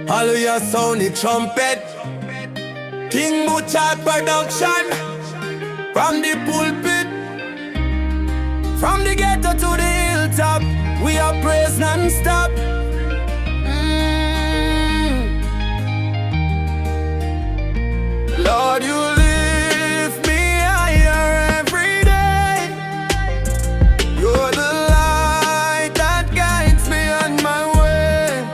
Hallelujah sound the trumpet. King Muchah production. From the pulpit, from the ghetto to the hilltop, we are praise non-stop. Lord, you lift me higher every day. You're the light that guides me on my way.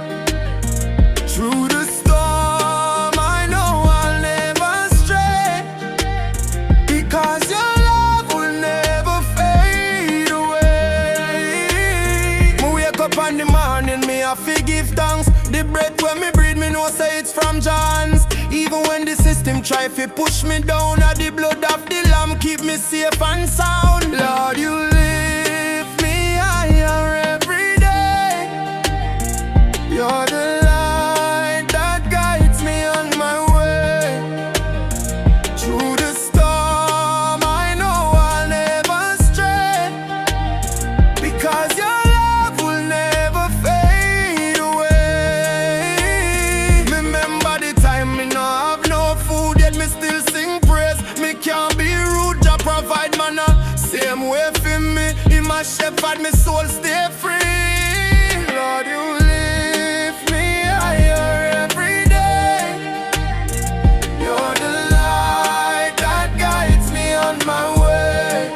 Through the storm, I know I'll never stray, because your love will never fade away. Me wake up in the morning, me have to give thanks. The breath when me breathe, me know say it's from John's. Even when the system try to push me down, the blood of the Lamb keep me safe and sound. Lord, you lift me higher every day. You're the light that guides me on my way. Through the storm, I know I'll never stray, because your love will never fade away. Remember the time me no have no food, yet me still sing praise. Me can't be rude, Jah provide manna. Same way for me, in my shepherd, me soul stay free. Lord, you lift me higher every day. You're the light that guides me on my way.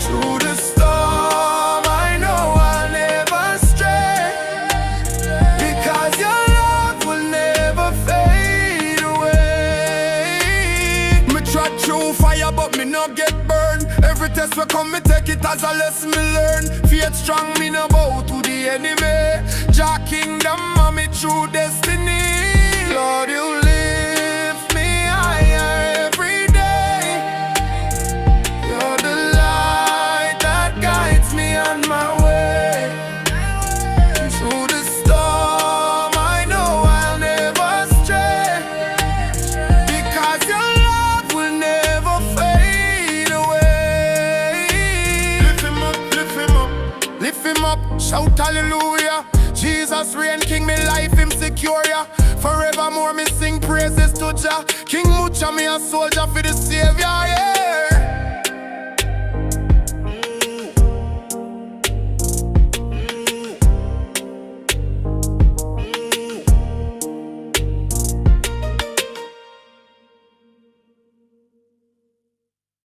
Through the storm, I know I'll never stray, because your love will never fade away. Me trod through fire, but me no get burned. Every test will come, me take it as a lesson me learn. Faith strong, me no bow to the enemy. Jah kingdom, and me true destiny. Lord, you lift me higher every day. You're the light that guides me on my way. Through the storm, I know I'll never stray, because your love will never fade away. Lift him up, lift him up, lift him up, shout hallelujah. Jesus reign, King, me life him secure ya. Forevermore me sing praises to Jah. King Muchah, me a soldier for the Savior, yeah.